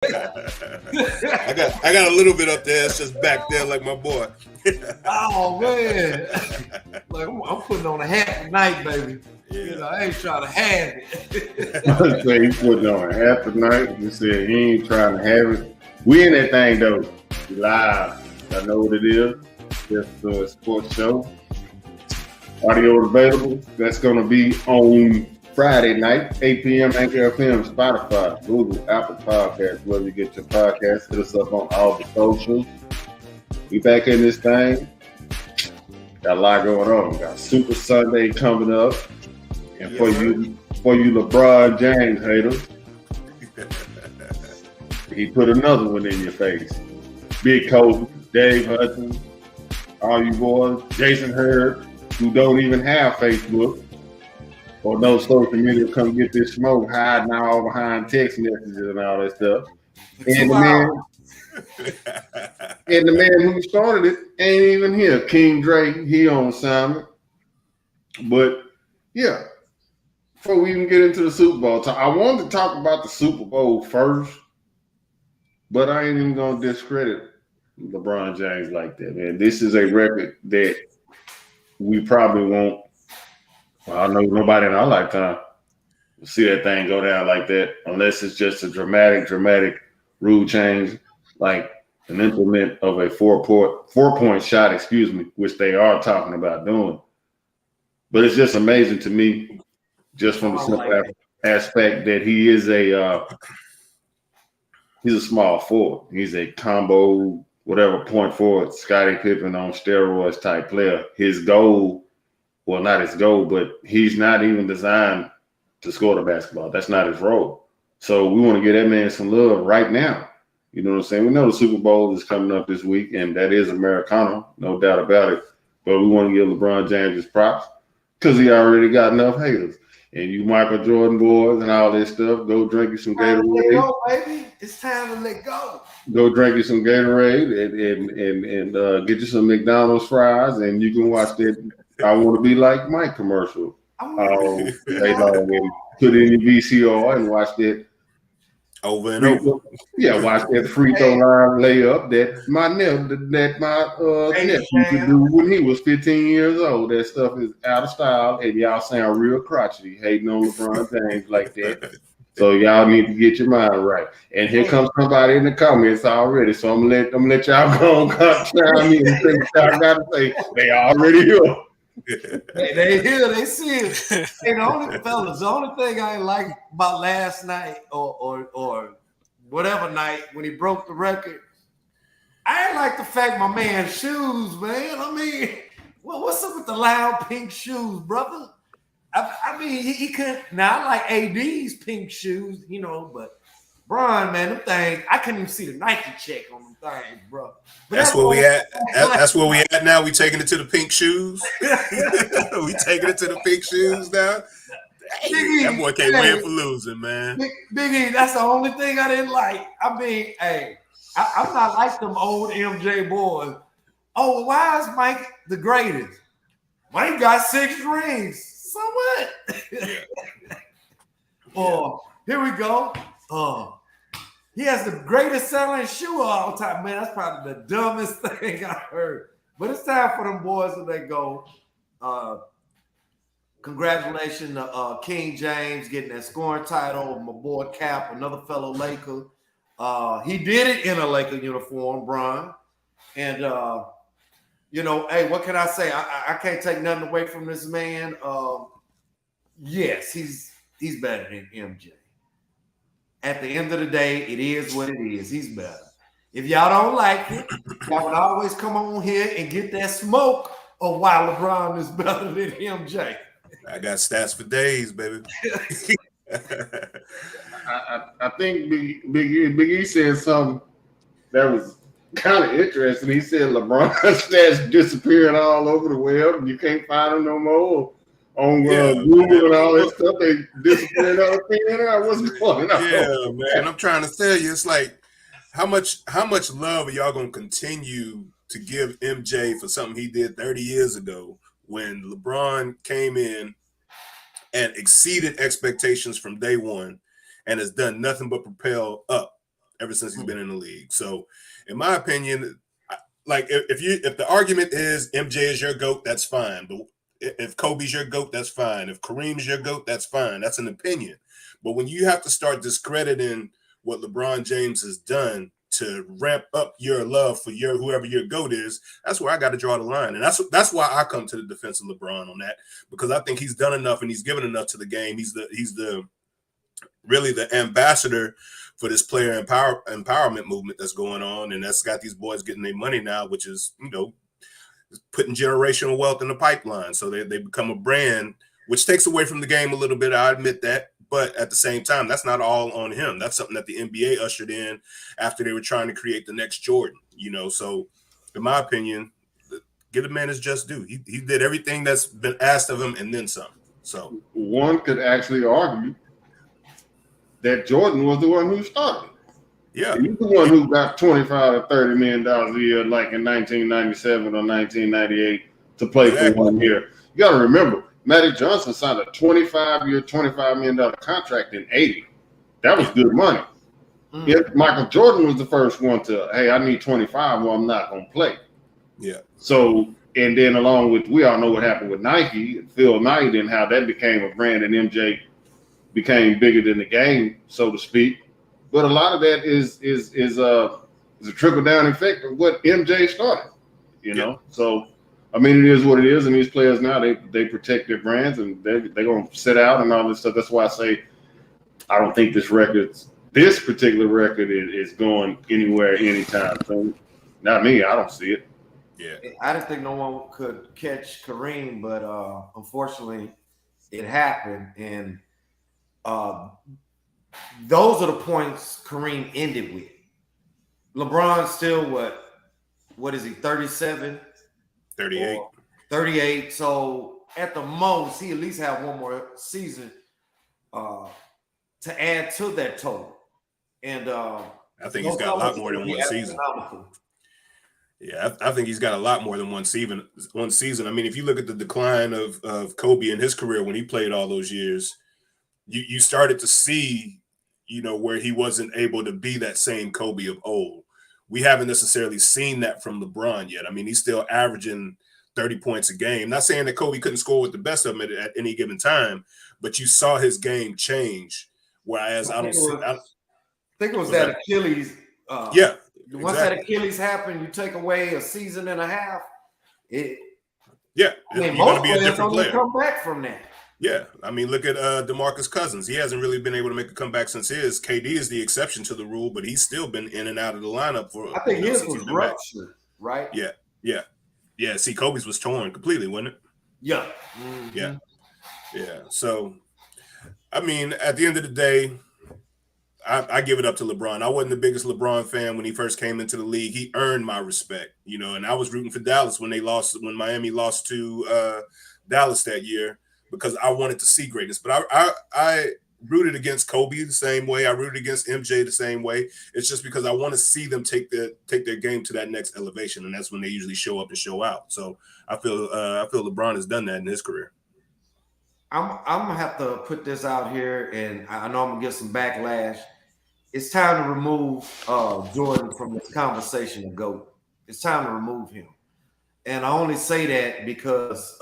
I got a little bit up there. It's just back there, like my boy. Oh man, like I'm putting on a half a night, baby. Yeah. You know, I ain't trying to have it. I say he putting on half a night. He said he ain't trying to have it. We in that thing though. We live. I know what it is. Just a sports show. Audio available. That's gonna be on Friday night, 8 p.m. Anchor FM, Spotify, Google, Apple Podcasts, wherever you get your podcasts. Hit us up on all the socials. We back in this thing. Got a lot going on. Got Super Sunday coming up. And for you LeBron James haters, he put another one in your face. Big Kobe, Dave Hudson, all you boys, Jason Hurd, who don't even have Facebook or no social media, come get this smoke, hiding all behind text messages and all that stuff. And the man who started it ain't even here. King Drake, he on assignment. But yeah, before we even get into the Super Bowl, I wanted to talk about the Super Bowl first, but I ain't even gonna discredit LeBron James like that, man. This is a record that we probably won't. Well, I know nobody in our lifetime will see that thing go down like that, unless it's just a dramatic rule change, like an implement of a four-point shot, which they are talking about doing. But it's just amazing to me, just from the simple aspect that he is he's a small forward. He's a combo, whatever point forward, Scottie Pippen on steroids type player. His goal, well, not his goal, but he's not even designed to score the basketball. That's not his role. So we want to give that man some love right now. You know what I'm saying? We know the Super Bowl is coming up this week, and that is Americana, no doubt about it. But we want to give LeBron James his props because he already got enough haters. And you Michael Jordan boys and all this stuff, go drink you some Gatorade. Go, baby. It's time to let go. Go drink you some Gatorade and get you some McDonald's fries, and you can watch that I Want to Be Like Mike commercial. They put it in your VCR and watch that over and over. Yeah, watch that free throw line layup that my nephew could do when he was 15 years old. That stuff is out of style, and y'all sound real crotchety hating on LeBron James like that. So y'all need to get your mind right. And here comes somebody in the comments already. So I'm gonna let y'all go and chime in and say what y'all gotta say. They already here. They hear, they see it. Hey, the only thing I ain't like about last night or whatever night when he broke the record, I ain't like the fact my man's shoes, man. I mean, well, what's up with the loud pink shoes, brother? I mean, he could. Now I like AD's pink shoes, you know, but Brian, man, them things, I couldn't even see the Nike check on them things, bro. But that's where we at. That's where we at now. We taking it to the pink shoes. We taking it to the pink shoes now. Hey, that boy can't win for losing, man. Big E, that's the only thing I didn't like. I mean, hey, I'm not like them old MJ boys. Oh, why is Mike the greatest? Mike got 6 rings. So what? Here we go. He has the greatest selling shoe of all time. Man, that's probably the dumbest thing I heard. But it's time for them boys to let go. Congratulations to King James getting that scoring title. My boy Cap, another fellow Laker. He did it in a Laker uniform, Brian. And, you know, hey, what can I say? I can't take nothing away from this man. Yes, he's better than MJ. At the end of the day, it is what it is. He's better. If y'all don't like it, y'all would always come on here and get that smoke of why LeBron is better than MJ. I got stats for days, baby. I think Big E said something that was kind of interesting. He said LeBron stats disappearing all over the web, and you can't find them no more. On Google and all that stuff, they disappeared out. What's going on? Yeah, man. I'm trying to tell you, it's like how much love are y'all gonna continue to give MJ for something he did 30 years ago when LeBron came in and exceeded expectations from day one and has done nothing but propel up ever since he's been in the league. So, in my opinion, like if the argument is MJ is your GOAT, that's fine. But if Kobe's your GOAT, that's fine. If Kareem's your GOAT, that's fine. That's an opinion. But when you have to start discrediting what LeBron James has done to ramp up your love for your whoever your GOAT is, that's where I got to draw the line. And that's why I come to the defense of LeBron on that, because I think he's done enough and he's given enough to the game. He's the really the ambassador for this player empowerment movement that's going on, and that's got these boys getting their money now, which is, putting generational wealth in the pipeline. So they become a brand, which takes away from the game a little bit. I admit that. But at the same time, that's not all on him. That's something that the NBA ushered in after they were trying to create the next Jordan, So in my opinion, give the man his just due. He did everything that's been asked of him and then some. So one could actually argue that Jordan was the one who started. Yeah. He's the one who got $25 to $30 million a year, like in 1997 or 1998, to play for 1 year. You got to remember, Magic Johnson signed a 25-year, $25 million contract in 80. That was good money. If Michael Jordan was the first one to, hey, I need 25, well, I'm not going to play. Yeah. So, and then along with, we all know what happened with Nike, Phil Knight, and how that became a brand, and MJ became bigger than the game, so to speak. But a lot of that is a trickle down effect of what MJ started, So, I mean, it is what it is, and these players now they protect their brands and they're gonna sit out and all this stuff. That's why I say I don't think this particular record is going anywhere anytime soon. Not me, I don't see it. Yeah, I didn't think no one could catch Kareem, but unfortunately, it happened, and those are the points Kareem ended with. LeBron still what is he, 37? 38. 38. So at the most, he at least have one more season to add to that total. And I think he's got a lot more than one season. Yeah, I think he's got a lot more than one season. I mean, if you look at the decline of Kobe in his career when he played all those years, you started to see, where he wasn't able to be that same Kobe of old. We haven't necessarily seen that from LeBron yet. I mean, he's still averaging 30 points a game. Not saying that Kobe couldn't score with the best of them at any given time, but you saw his game change. Whereas I think it was that Achilles. Yeah. Once that Achilles happened, you take away a season and a half. You're going to be a different player. Come back from that. Yeah, I mean, look at DeMarcus Cousins. He hasn't really been able to make a comeback since his. KD is the exception to the rule, but he's still been in and out of the lineup for. I think his was ruptured, right? Yeah. See, Kobe's was torn completely, wasn't it? Yeah. Mm-hmm. Yeah. So, I mean, at the end of the day, I give it up to LeBron. I wasn't the biggest LeBron fan when he first came into the league. He earned my respect, and I was rooting for Dallas when Miami lost to Dallas that year, because I wanted to see greatness. But I rooted against Kobe the same way. I rooted against MJ the same way. It's just because I want to see them take their game to that next elevation, and that's when they usually show up and show out. So I feel LeBron has done that in his career. I'm gonna have to put this out here, and I know I'm gonna get some backlash. It's time to remove Jordan from this conversation of GOAT. It's time to remove him, and I only say that because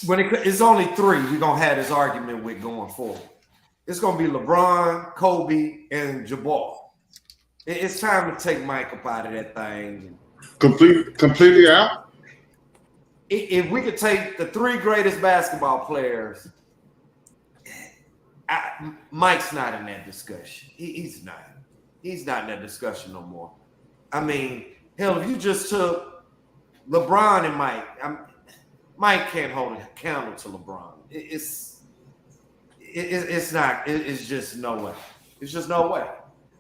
it's only three you're gonna have this argument with going forward. It's gonna be LeBron, Kobe, and Jabbar. It's time to take Mike up out of that thing. Completely out. If we could take the three greatest basketball players, Mike's not in that discussion. He's not. He's not in that discussion no more. I mean, hell, if you just took LeBron and Mike, Mike can't hold a candle to LeBron. It's not. It's just no way. It's just no way.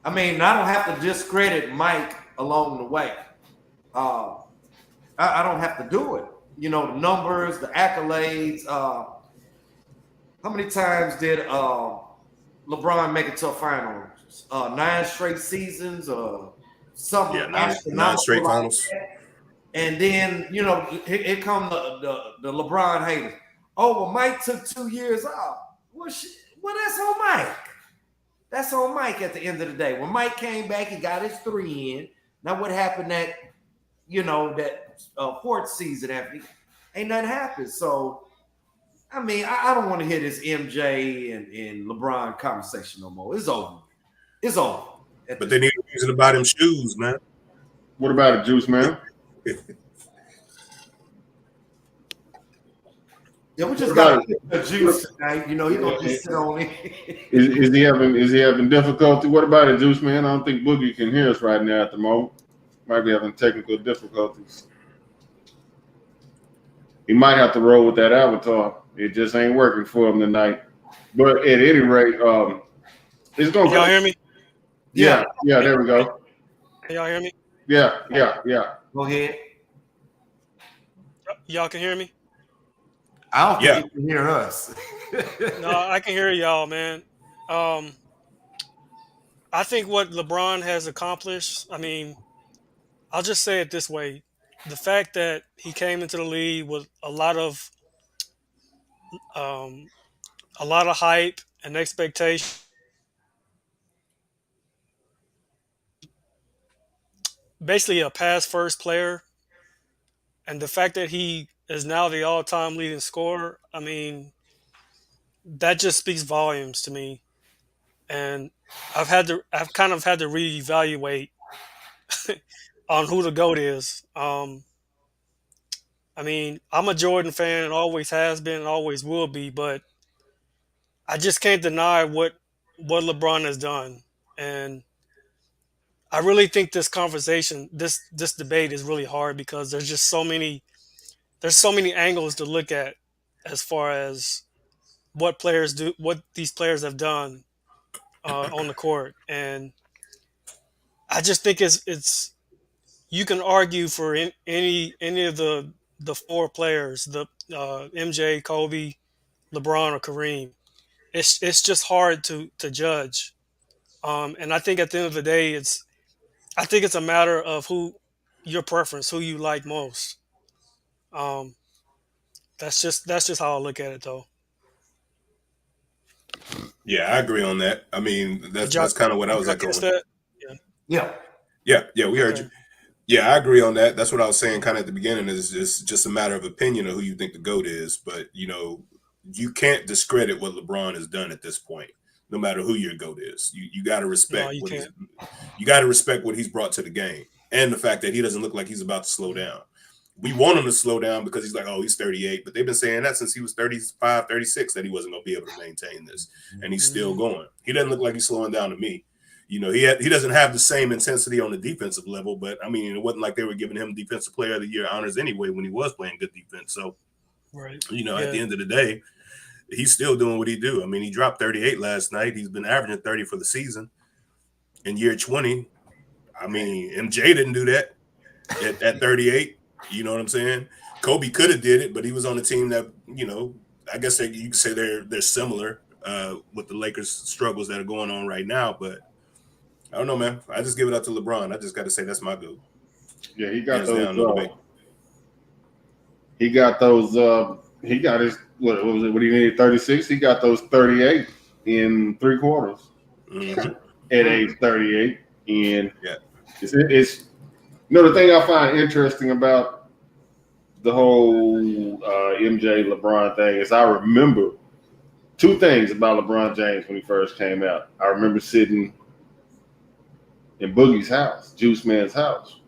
I mean, I don't have to discredit Mike along the way. I don't have to do it. The numbers, the accolades. How many times did LeBron make it to a finals? 9 straight seasons or something. Yeah, 9 straight finals. And then, here come the LeBron haters. Oh, well, Mike took 2 years off. Well, that's on Mike. That's on Mike at the end of the day. When Mike came back, he got his 3 in. Now what happened that fourth season after? Ain't nothing happened. So, I mean, I don't want to hear this MJ and LeBron conversation no more. It's over. It's over. But they need a reason to buy them shoes, man. What about it, Juice Man? Yeah, we just got the juice tonight. He gonna just sit on it. Is he having difficulty? What about it, Juice Man? I don't think Boogie can hear us right now at the moment. Might be having technical difficulties. He might have to roll with that avatar. It just ain't working for him tonight. But at any rate, it's gonna. Y'all hear me? Yeah. There we go. Can y'all hear me? Yeah. Go ahead. Y'all can hear me? I don't think you can hear us. No, I can hear y'all, man. I think what LeBron has accomplished, I mean, I'll just say it this way. The fact that he came into the league with a lot of hype and expectation, basically a pass first player, and the fact that he is now the all-time leading scorer, I mean, that just speaks volumes to me. And I've kind of had to reevaluate on who the GOAT is. I mean, I'm a Jordan fan and always has been and always will be, but I just can't deny what LeBron has done. And I really think this conversation, this debate is really hard because there's so many angles to look at as far as what these players have done on the court. And I just think it's you can argue for any of the four players, the MJ, Kobe, LeBron, or Kareem. It's just hard to judge. And I think at the end of the day, I think it's a matter of your preference, who you like most. That's just how I look at it, though. Yeah, I agree on that. I mean, that's kind of what I was echoing. Yeah. We heard you. Yeah, I agree on that. That's what I was saying kind of at the beginning is it's just a matter of opinion of who you think the GOAT is. But, you can't discredit what LeBron has done at this point, no matter who your GOAT is. You got to respect you got to respect what he's brought to the game and the fact that he doesn't look like he's about to slow down. We want him to slow down because he's like, oh, he's 38. But they've been saying that since he was 35, 36, that he wasn't going to be able to maintain this. And he's still going. He doesn't look like he's slowing down to me. He doesn't have the same intensity on the defensive level. But, I mean, it wasn't like they were giving him Defensive Player of the Year honors anyway when he was playing good defense. So, right. At the end of the day, he's still doing what he do. I mean, he dropped 38 last night. He's been averaging 30 for the season. In year 20, I mean, MJ didn't do that at 38. You know what I'm saying? Kobe could have did it, but he was on a team that, I guess you could say they're similar with the Lakers' struggles that are going on right now. But I don't know, man. I just give it up to LeBron. I just got to say that's my GOAT. Yeah, he got those. He got those. He got his what was it? What he needed 36. He got those 38 in 3 quarters at age 38. And it's the thing I find interesting about the whole MJ LeBron thing is I remember 2 things about LeBron James when he first came out. I remember sitting in Boogie's house, Juice Man's house,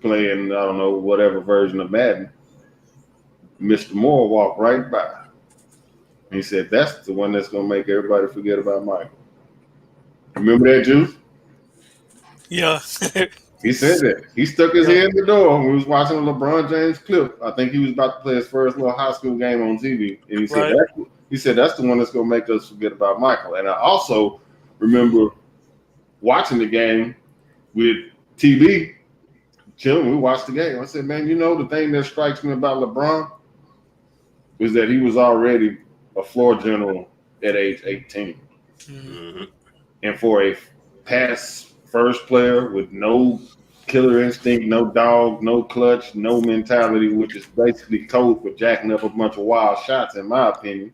playing, I don't know, whatever version of Madden. Mr. Moore walked right by. And he said, that's the one that's going to make everybody forget about Michael. Remember that, Juice? Yeah. He said that. He stuck his head in the door when he was watching a LeBron James clip. I think he was about to play his first little high school game on TV. And he said, that's the one that's going to make us forget about Michael. And I also remember watching the game with TV. Chilling, we watched the game. I said, man, the thing that strikes me about LeBron is that he was already a floor general at age 18. Mm-hmm. And for a pass first player with no killer instinct, no dog, no clutch, no mentality, which is basically code for jacking up a bunch of wild shots, in my opinion.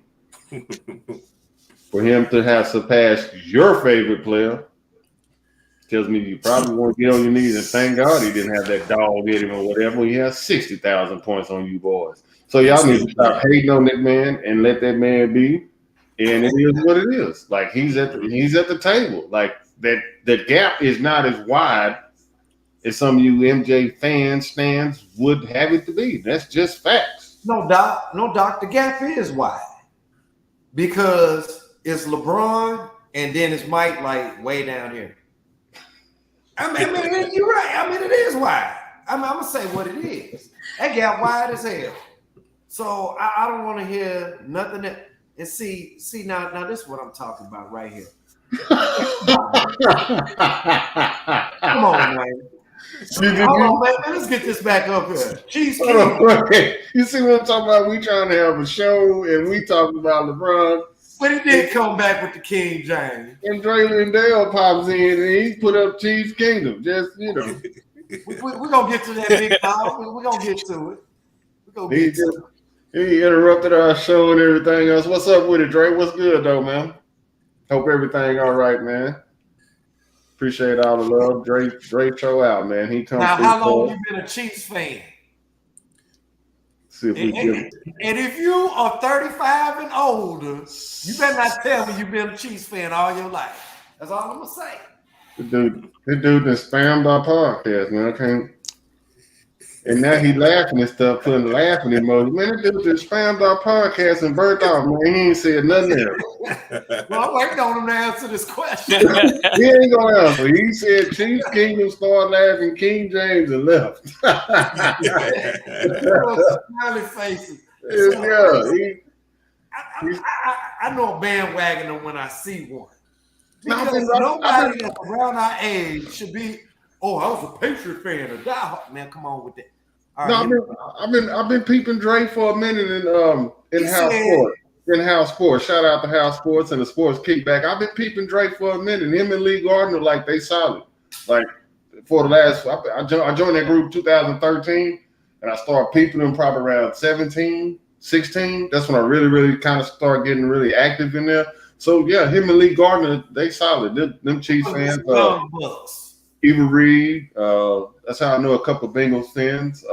for him to have surpassed your favorite player tells me you probably want to get on your knees and thank God he didn't have that dog in him or whatever. He has 60,000 points on you boys. So y'all need to stop hating on that man and let that man be. And it is what it is. Like he's at the table. Like that the gap is not as wide as some of you MJ stands would have it to be. That's just facts. No, Doc, the gap is wide. Because it's LeBron and then it's Mike like way down here. I mean, you're right. I mean, it is wide. I'm gonna say what it is. That gap wide as hell. So I don't want to hear nothing that and see now this is what I'm talking about right here. Come on, man. Hold on, man. Let's get this back up here. Chiefs. You see what I'm talking about? We trying to have a show and we talking about LeBron. But he did come back with the King James. And Dre Lindell pops in and he put up Chiefs Kingdom. Just, you know. We're going to get to that big mouth. We're going to get to it. We're going to get to it. He interrupted our show and everything else. What's up with it, Dre? What's good, though, man? Hope everything all right, man. Appreciate all the love. Dre show out, man. He comes. Now, how long you been a Chiefs fan? See if we get and if you are 35 and older, you better not tell me you've been a Chiefs fan all your life. That's all I'm gonna say. The dude that spammed our podcast, man. I can't. And now he laughing and stuff, putting laughing emojis. Man, that dude just spammed our podcast and burnt off, man. He ain't said nothing else. Well, I'm waiting on him to answer this question. He ain't gonna answer. He said Chiefs Kingdom started laughing, King James and left. Smiley faces. Yeah. I know a bandwagoner when I see one. Because No, nobody that's around our age should be, oh, I was a Patriot fan or die. Man, come on with that. All right, I've been peeping Dre for a minute in house sports. In house sports. Shout out to house sports and the sports kickback. I've been peeping Dre for a minute. Him and Lee Gardner, like they solid. Like for the last, I joined that group 2013, and I started peeping them probably around 17, 16. That's when I really kind of started getting really active in there. So yeah, him and Lee Gardner, they solid. Them Chiefs fans. Eva Reed. That's how I know a couple of Bengals fans.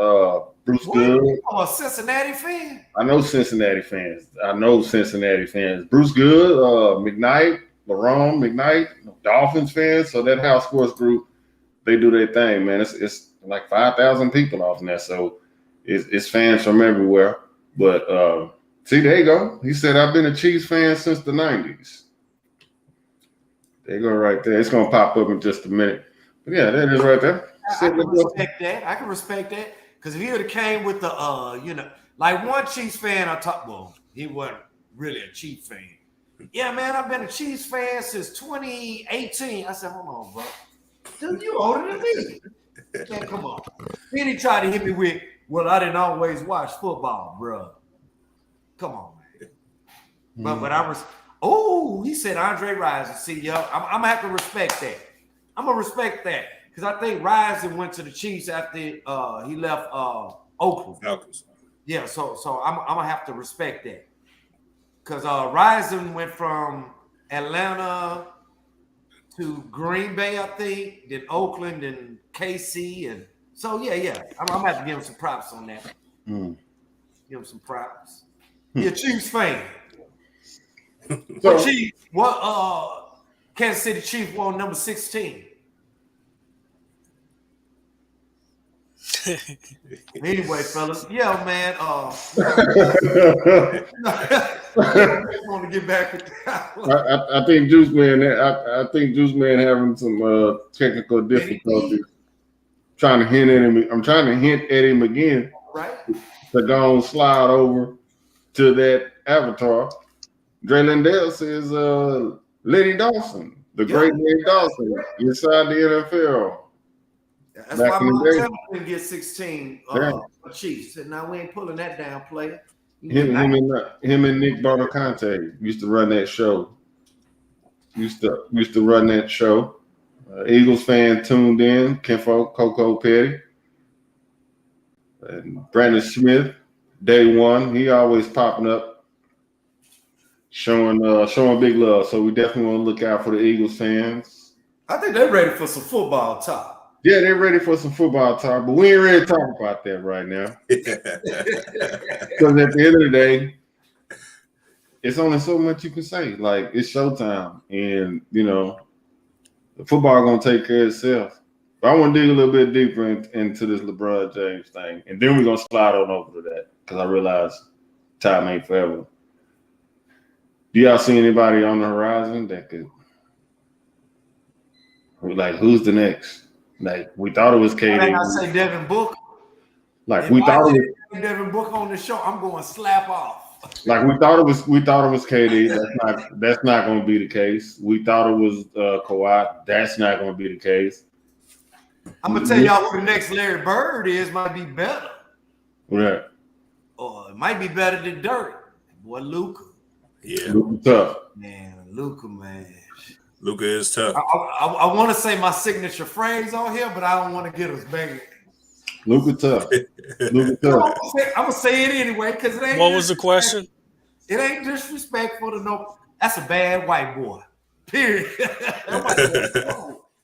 Bruce Good. Oh, a Cincinnati fan? I know Cincinnati fans. Bruce Good, McKnight, LaRon McKnight, Dolphins fans. So that house sports group, they do their thing, man. It's like 5,000 people off in there. So it's fans from everywhere. But see, there you go. He said, I've been a Chiefs fan since the 90s. There you go right there. It's going to pop up in just a minute. But yeah, that is right there. I can respect that. Because if he would have came with the, like one Chiefs fan, he wasn't really a Chiefs fan. Yeah, man, I've been a Chiefs fan since 2018. I said, hold on, bro. Dude, you older than me. Man, come on. Then he tried to hit me with, well, I didn't always watch football, bro. Come on, man. But I was, he said Andre Rison. See, yo, I'm going to have to respect that. I'm going to respect that. Because I think Rison went to the Chiefs after he left Oakland. Yeah, so I'm gonna have to respect that. Because Rison went from Atlanta to Green Bay, I think, then Oakland and KC, and so yeah. I'm gonna have to give him some props on that. Give him some props. You're a Chiefs fan. Kansas City Chiefs won number 16. Anyway, fellas, yeah, man. I want to get back with that. I think Juice Man. I think Juice Man having some technical difficulties. Trying to hint at him. I'm trying to hint at him again. Right. To go and slide over to that avatar. Dre Lindell says, Lenny Dawson, the great Lenny Dawson, inside the NFL. That's why Montana didn't get 16 Chiefs. Said, now we ain't pulling that down, player. Him and Nick Bartocante used to run that show. Used to run that show. Eagles fan tuned in. Kenfo, Coco Petty, and Brandon Smith. Day one, he always popping up. showing big love. So we definitely want to look out for the Eagles fans. I think they're ready for some football talk. Yeah, they're ready for some football talk, but we ain't ready to talk about that right now. Because at the end of the day, it's only so much you can say. Like, it's showtime, and the football gonna take care of itself. But I want to dig a little bit deeper into this LeBron James thing, and then we're gonna slide on over to that because I realize time ain't forever. Do y'all see anybody on the horizon that could, like, who's the next? Like, we thought it was KD. I say Devin Booker. Like, if we I thought it was Devin Booker on the show, I'm going slap off. Like, we thought it was KD. That's not going to be the case. We thought it was Kawhi. That's not going to be the case. I'm gonna tell y'all who the next Larry Bird is. Might be better. Right. Or it might be better than Dirk. Boy, Luka. Yeah, Luka tough. Man, Luka, man. Luka is tough. I want to say my signature phrase on here, but I don't want to get us banged. Luka tough. Luka tough. I'm gonna say it anyway because it ain't. What was the question? It ain't disrespectful to know that's a bad white boy. Period.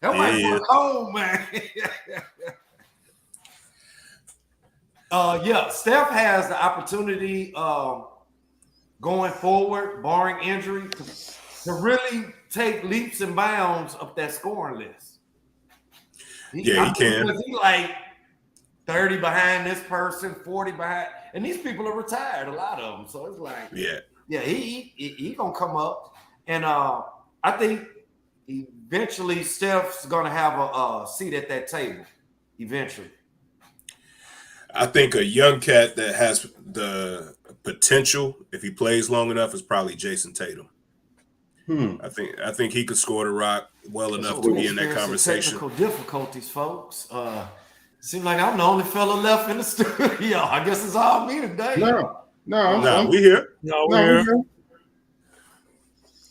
That might be cold, man. Yeah, Steph has the opportunity going forward, barring injury, to really take leaps and bounds up that scoring list. He can. He like 30 behind this person, 40 behind, and these people are retired, a lot of them. So it's like, he gonna come up, and I think eventually Steph's gonna have a seat at that table. Eventually, I think a young cat that has the potential, if he plays long enough, is probably Jason Tatum. I think he could score the rock well enough to be in that conversation. Technical difficulties, folks. Seems like I'm the only fella left in the studio. I guess it's all me today. No, we here. No, we're here.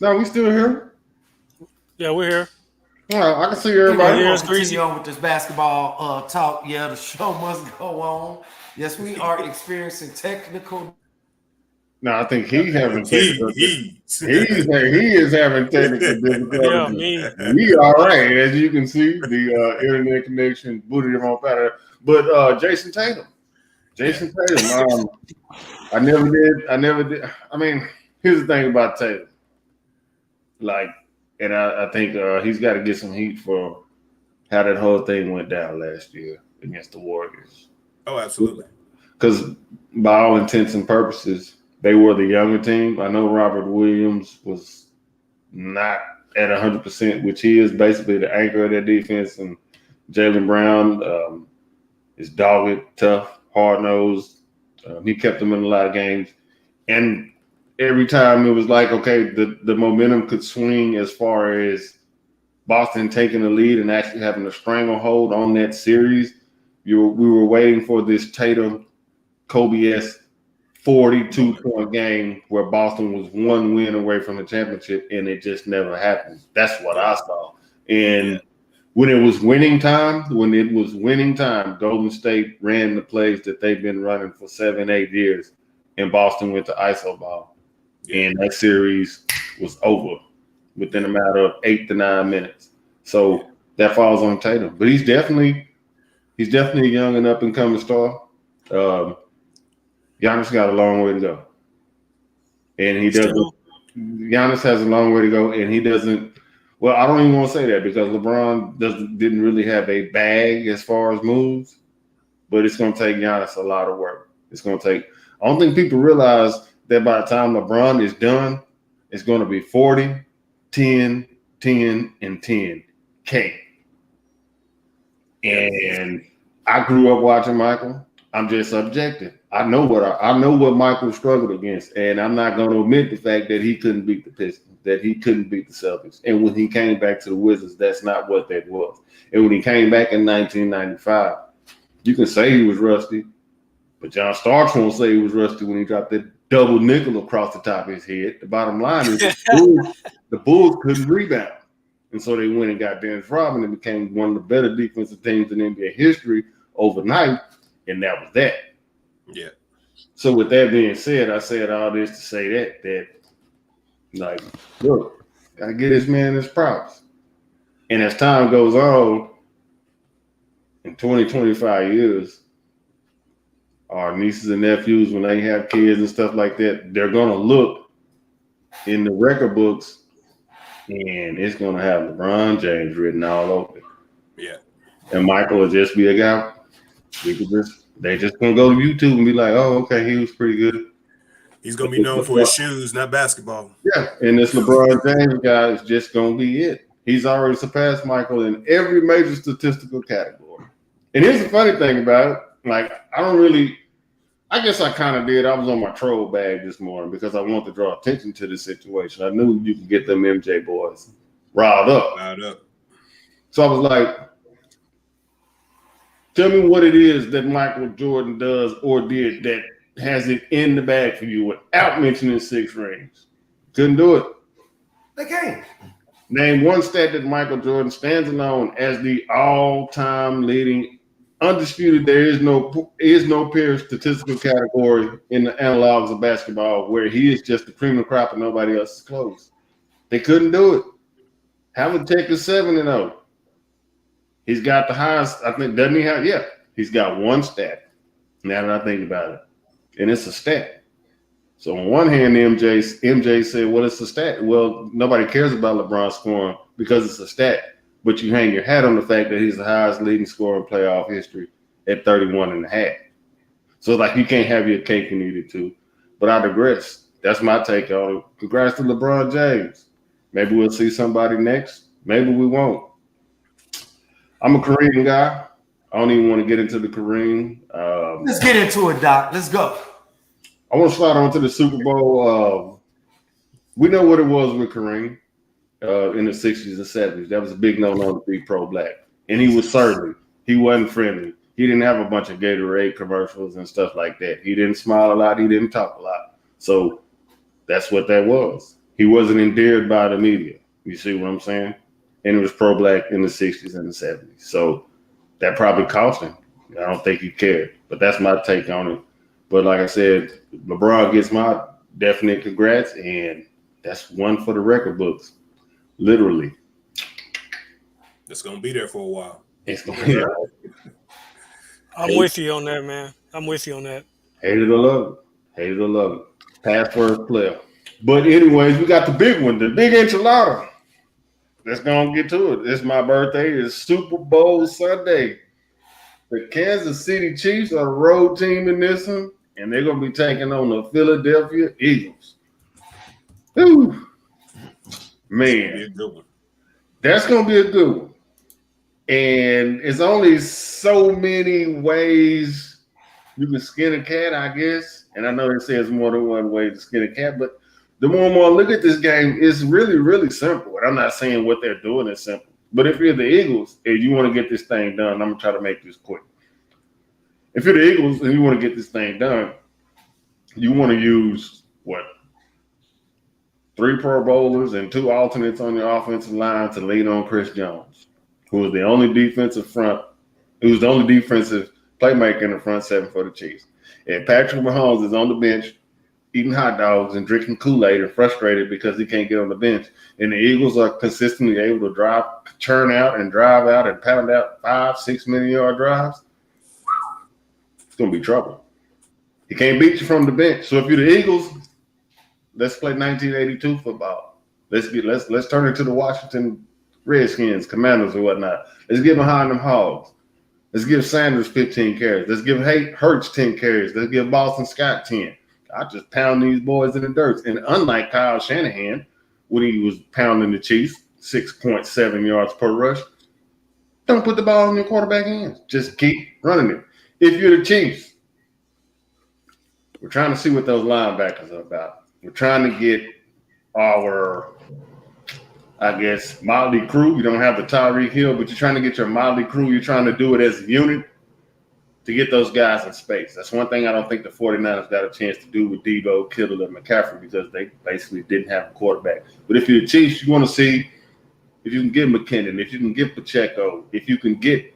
No, we still here. Yeah, we're here. I can see everybody. We're gonna continue on with this basketball talk. Yeah, the show must go on. Yes, we are experiencing technical. No, I think he's having technical. He is having technical difficulties. Yeah, me. We all right, as you can see, the internet connection booted him off out of. But Jason Tatum. I never did. I mean, here's the thing about Tatum. Like, and I think he's got to get some heat for how that whole thing went down last year against the Warriors. Oh, absolutely. Because by all intents and purposes, they were the younger team. I know Robert Williams was not at 100%, which he is basically the anchor of their defense. And Jaylen Brown is dogged, tough, hard-nosed. He kept them in a lot of games. And every time it was like, okay, the momentum could swing as far as Boston taking the lead and actually having a stranglehold on that series. We were waiting for this Tatum, Kobe-esque 42-point game where Boston was one win away from the championship, and it just never happened. That's what I saw. And when it was winning time, Golden State ran the plays that they've been running for 7-8 years, and Boston went to ISO ball. And that series was over within a matter of 8 to 9 minutes. So that falls on Tatum. But he's definitely a young and up-and-coming star. Giannis got a long way to go. And he doesn't – Giannis has a long way to go, and he doesn't – well, I don't even want to say that because LeBron didn't really have a bag as far as moves, but it's going to take Giannis a lot of work. It's going to take – I don't think people realize that by the time LeBron is done, it's going to be 40, 10, 10, and 10 K. And I grew up watching Michael. I'm just objective. I know what Michael struggled against, and I'm not going to omit the fact that he couldn't beat the Pistons, that he couldn't beat the Celtics. And when he came back to the Wizards, that's not what that was. And when he came back in 1995, you can say he was rusty, but John Starks won't say he was rusty when he dropped that double nickel across the top of his head. The bottom line is the Bulls couldn't rebound. And so they went and got Dennis Rodman and became one of the better defensive teams in NBA history overnight, and that was that. Yeah. So with that being said, I said all this to say that Like, look, gotta give this man his props. And as time goes on, in 20, 25 years, our nieces and nephews, when they have kids and stuff like that, they're gonna look in the record books and it's gonna have LeBron James written all over it. Yeah. And Michael will just be a guy. They just gonna go to YouTube and be like, oh, okay, he was pretty good. He's gonna be known for his shoes, not basketball. Yeah, and this LeBron James guy is just gonna be it. He's already surpassed Michael in every major statistical category. And here's the funny thing about it: like, I guess I kind of did. I was on my troll bag this morning because I wanted to draw attention to this situation. I knew you could get them MJ boys riled up. So I was like, tell me what it is that Michael Jordan does or did that has it in the bag for you without mentioning 6 rings. Couldn't do it. They can't. Name one stat that Michael Jordan stands alone as the all-time leading, undisputed. There is no peer statistical category in the analogs of basketball where he is just the cream of the crop and nobody else is close. They couldn't do it. Havlicek is 7-0. He's got the highest, I think, doesn't he have? Yeah, he's got one stat. Now that I think about it, and it's a stat. So on one hand, MJ said, well, it's a stat. Well, nobody cares about LeBron scoring because it's a stat. But you hang your hat on the fact that he's the highest leading scorer in playoff history at 31.5. So like you can't have your cake and eat it too. But I digress. That's my take on it. Congrats to LeBron James. Maybe we'll see somebody next. Maybe we won't. I'm a Kareem guy. I don't even want to get into the Kareem. Let's get into it, Doc. Let's go. I want to slide on to the Super Bowl. We know what it was with Kareem in the 60s and 70s. That was a big no-no to be pro-black. And he was surly. He wasn't friendly. He didn't have a bunch of Gatorade commercials and stuff like that. He didn't smile a lot. He didn't talk a lot. So that's what that was. He wasn't endeared by the media. You see what I'm saying? And it was pro-black in the 60s and the 70s. So that probably cost him. I don't think he cared. But that's my take on it. But like I said, LeBron gets my definite congrats, and that's one for the record books. Literally. It's going to be there for a while. It's going to be there. I'm with you on that, man. I'm with you on that. Hate it or love it. Hate it or love it. Pass first player. But anyways, we got the big one, the big enchilada. Let's go and get to it. It's my birthday. It's Super Bowl Sunday. The Kansas City Chiefs are the road team in this one, and they're going to be taking on the Philadelphia Eagles. Ooh. Man, that's going to be a good one. And it's only so many ways you can skin a cat, I guess. And I know it says more than one way to skin a cat, but the more and more I look at this game, it's really, really simple. And I'm not saying what they're doing is simple. But if you're the Eagles and you want to get this thing done, I'm going to try to make this quick. If you're the Eagles and you want to get this thing done, you want to use, 3 Pro Bowlers and 2 alternates on your offensive line to lean on Chris Jones, who was the only defensive playmaker in the front 7 for the Chiefs. And Patrick Mahomes is on the bench eating hot dogs and drinking Kool-Aid and frustrated because he can't get on the bench. And the Eagles are consistently able to churn out and drive out and pound out 5-6 million-yard drives. It's going to be trouble. He can't beat you from the bench. So if you're the Eagles, let's play 1982 football. Let's turn it to the Washington Redskins, Commanders, or whatnot. Let's get behind them Hogs. Let's give Sanders 15 carries. Let's give Hurts 10 carries. Let's give Boston Scott 10. I just pound these boys in the dirt. And unlike Kyle Shanahan, when he was pounding the Chiefs, 6.7 yards per rush, don't put the ball in your quarterback hands. Just keep running it. If you're the Chiefs, we're trying to see what those linebackers are about. We're trying to get our, motley crew. You don't have the Tyreek Hill, but you're trying to get your motley crew. You're trying to do it as a unit to get those guys in space. That's one thing I don't think the 49ers got a chance to do with Debo, Kittle, and McCaffrey because they basically didn't have a quarterback. But if you're the Chiefs, you want to see if you can get McKinnon, if you can get Pacheco, if you can get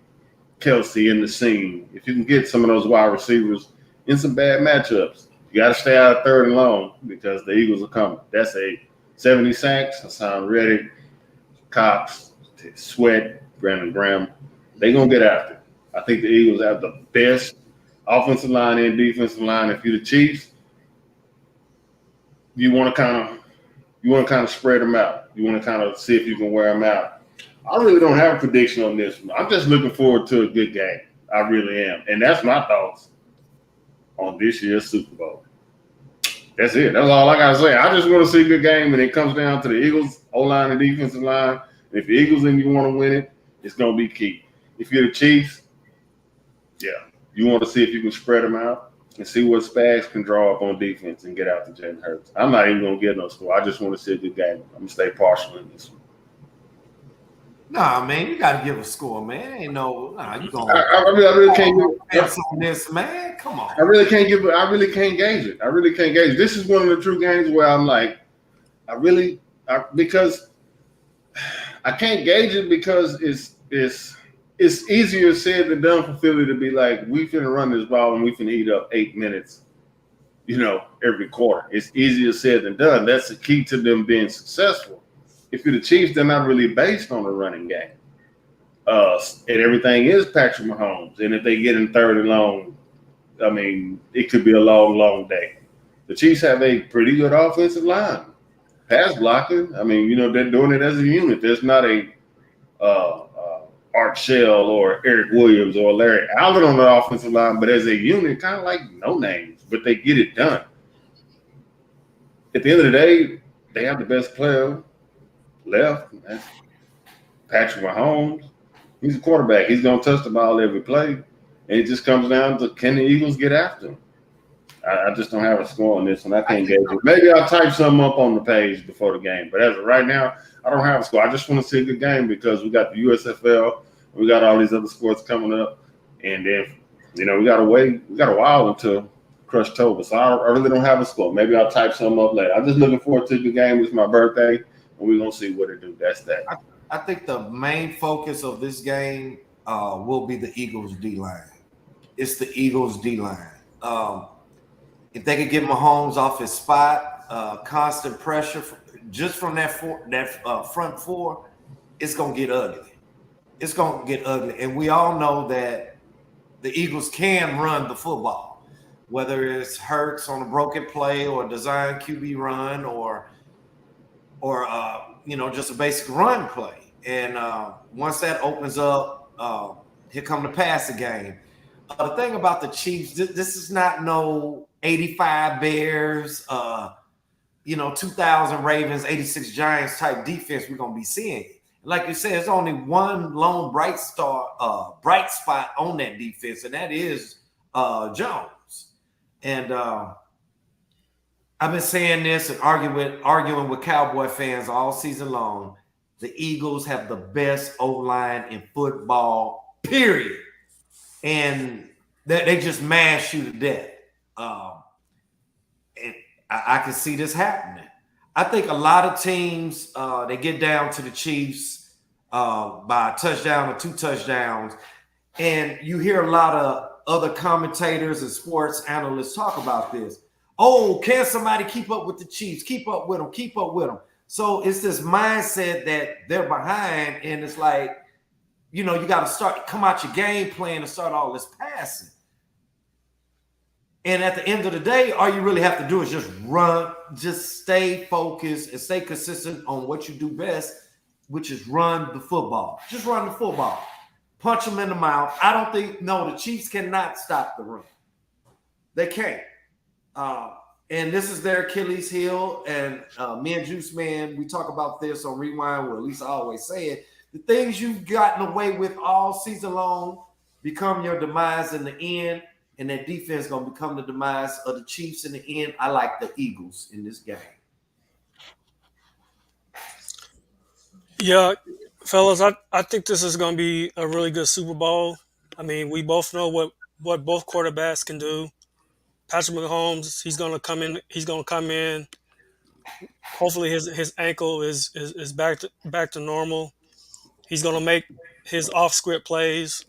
Kelsey in the scene, if you can get some of those wide receivers in some bad matchups. You got to stay out of 3rd and long because the Eagles are coming. That's a 70 sacks, Hassan Reddick, Cox, Sweat, Brandon Graham. They're going to get after it. I think the Eagles have the best offensive line and defensive line. If you're the Chiefs, you want to kind of spread them out. You want to kind of see if you can wear them out. I really don't have a prediction on this one. I'm just looking forward to a good game. I really am. And that's my thoughts on this year's Super Bowl. That's it. That's all I got to say. I just want to see a good game, and it comes down to the Eagles, O-line and defensive line. And if the Eagles and you want to win it, it's going to be key. If you're the Chiefs, yeah, you want to see if you can spread them out and see what Spags can draw up on defense and get out to Jalen Hurts. I'm not even going to get no score. I just want to see a good game. I'm going to stay partial in this one. Nah, man, you got to give a score, man. Ain't no, you going I really can't give on this, man. Come on. I really can't gauge it. This is one of the true games where I'm like, because I can't gauge it because it's easier said than done for Philly to be like, we finna run this ball and we finna eat up 8 minutes, every quarter. It's easier said than done. That's the key to them being successful. If you're the Chiefs, they're not really based on the running game. And everything is Patrick Mahomes. And if they get in third and long, I mean, it could be a long, long day. The Chiefs have a pretty good offensive line. Pass blocking, I mean, they're doing it as a unit. There's not a Art Shell or Eric Williams or Larry Allen on the offensive line, but as a unit, kind of like no names, but they get it done. At the end of the day, they have the best player left. That's Patrick Mahomes. He's a quarterback. He's going to touch the ball every play. And it just comes down to, can the Eagles get after him? I just don't have a score on this one. I can't gauge it. Maybe I'll type something up on the page before the game. But as of right now, I don't have a score. I just want to see a good game because we got the USFL. We got all these other sports coming up. And then, we got to wait. We got a while until Crushtober. So I really don't have a score. Maybe I'll type something up later. I'm just looking forward to the game. It's my birthday. And we're going to see what it do. That's that. I think the main focus of this game will be the Eagles D-line. It's the Eagles D-line. If they could get Mahomes off his spot, constant pressure just from that front four, it's going to get ugly. It's going to get ugly. And we all know that the Eagles can run the football, whether it's Hurts on a broken play or a design QB run or just a basic run play. And once that opens up, here come the passing game. The thing about the Chiefs, this is not no 85 Bears, 2000 Ravens, 86 Giants type defense we're going to be seeing. Like you said, there's only one lone bright spot on that defense, and that is Jones. And I've been saying this and arguing with Cowboy fans all season long. The Eagles have the best O-line in football, period. And they just mash you to death. And I can see this happening. I think a lot of teams, they get down to the Chiefs by a touchdown or 2 touchdowns. And you hear a lot of other commentators and sports analysts talk about this. Oh, can somebody keep up with the Chiefs? Keep up with them. So it's this mindset that they're behind, and it's like, you got to come out your game plan and start all this passing. And at the end of the day, all you really have to do is just run, just stay focused and stay consistent on what you do best, which is run the football. Just run the football. Punch them in the mouth. The Chiefs cannot stop the run. They can't. And this is their Achilles heel. And me and Juice Man, we talk about this on Rewind, or at least I always say it. The things you've gotten away with all season long become your demise in the end. And that defense is going to become the demise of the Chiefs in the end. I like the Eagles in this game. Yeah, fellas, I think this is going to be a really good Super Bowl. I mean, we both know what both quarterbacks can do. Patrick Mahomes, he's going to come in. He's going to come in. Hopefully, his ankle is back to normal. He's going to make his off-script plays.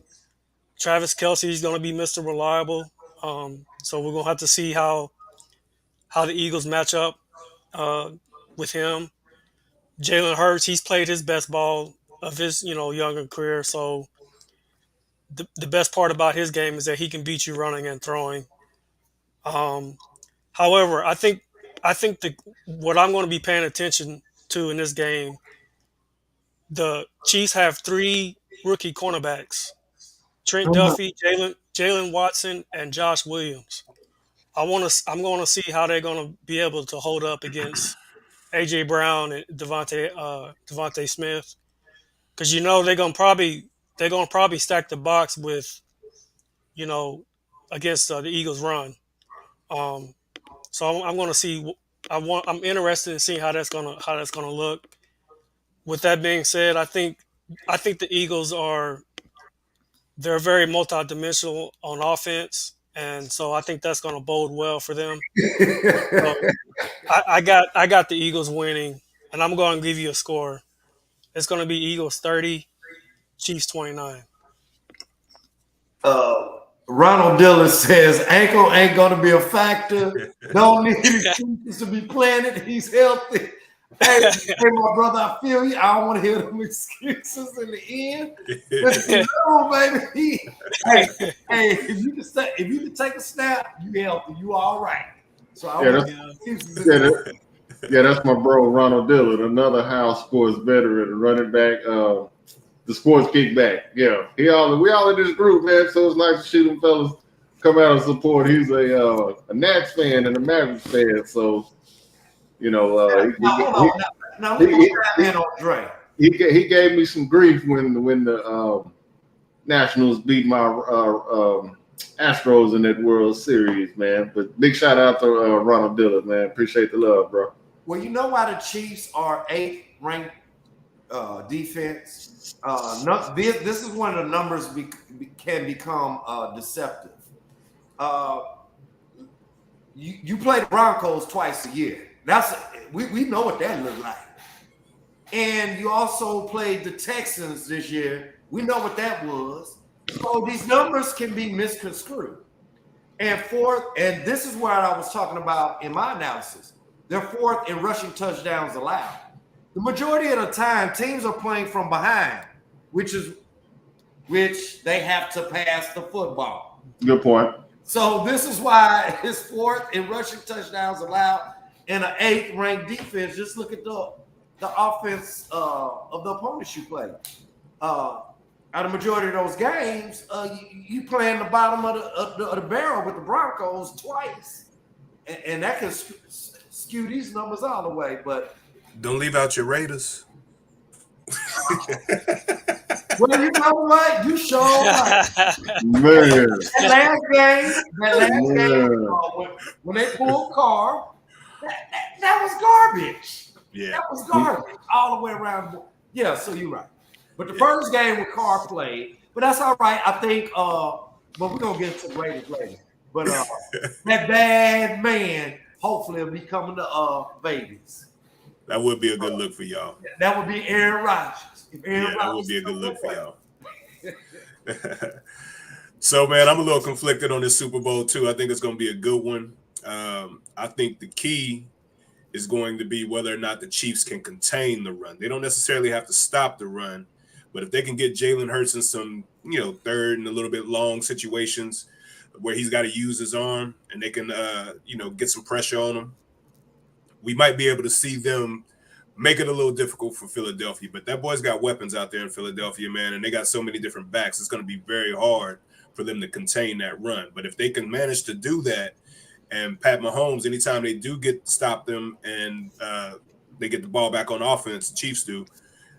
Travis Kelce is going to be Mr. Reliable. So we're going to have to see how the Eagles match up with him. Jalen Hurts, he's played his best ball of his, younger career. So the best part about his game is that he can beat you running and throwing. Um, However, I think the what I'm going to be paying attention to in this game, the Chiefs have three rookie cornerbacks: Trent Duffy, Jalen Watson, and Josh Williams. I'm going to see how they're going to be able to hold up against AJ Brown and Devontae Smith, because they're going to probably stack the box with you know against the Eagles' run. Um, so I'm going to see. I'm interested in seeing how that's gonna look. With that being said, I think the Eagles they're very multidimensional on offense, and so I think that's going to bode well for them. So I got the Eagles winning, and I'm going to give you a score. It's going to be Eagles 30, Chiefs 29. Ronald Dillon says ankle ain't gonna be a factor. Don't need excuses to be playing it. He's healthy. Hey, my brother, I feel you. I don't want to hear them excuses in the end. No, baby. Hey, if you can take a snap, you healthy. You all right. So I that's my bro Ronald Dillon, another house sports veteran, running back. The sports kickback. Yeah. We all in this group, man. So it's nice to see them fellas come out and support. He's a Nats fan and a Mavericks fan. So, he gave me some grief when the Nationals beat my Astros in that World Series, man. But big shout out to Ronald Dillon, man. Appreciate the love, bro. Well, you know why the Chiefs are 8th ranked defense? This is when the numbers can become deceptive. You play the Broncos twice a year. We know what that looks like. And you also played the Texans this year. We know what that was. So these numbers can be misconstrued. And this is what I was talking about in my analysis. They're 4th in rushing touchdowns allowed. The majority of the time, teams are playing from behind, which they have to pass the football. Good point. So this is why it's 4th in rushing touchdowns allowed and an 8th ranked defense. Just look at the offense of the opponents you play. Out of the majority of those games, you play in the bottom of the barrel with the Broncos twice, and that can skew these numbers all the way. But don't leave out your Raiders. Well, you know what? You sure right. Man. That last game, when they pulled Carr, that was garbage. Yeah. That was garbage all the way around. Yeah, so you're right. But the first game with Carr played, but that's all right. I think, but we're going to get to Raiders later. But that bad man hopefully will be coming to Vegas. That would be a good look for y'all. That would be Aaron Rodgers. That would be a good look for y'all. So, man, I'm a little conflicted on this Super Bowl, too. I think it's going to be a good one. I think the key is going to be whether or not the Chiefs can contain the run. They don't necessarily have to stop the run, but if they can get Jalen Hurts in some, third and a little bit long situations where he's got to use his arm and they can, get some pressure on him, we might be able to see them make it a little difficult for Philadelphia. But that boy's got weapons out there in Philadelphia, man, and they got so many different backs. It's going to be very hard for them to contain that run. But if they can manage to do that, and Pat Mahomes, anytime they do get to stop them and they get the ball back on offense, the Chiefs do,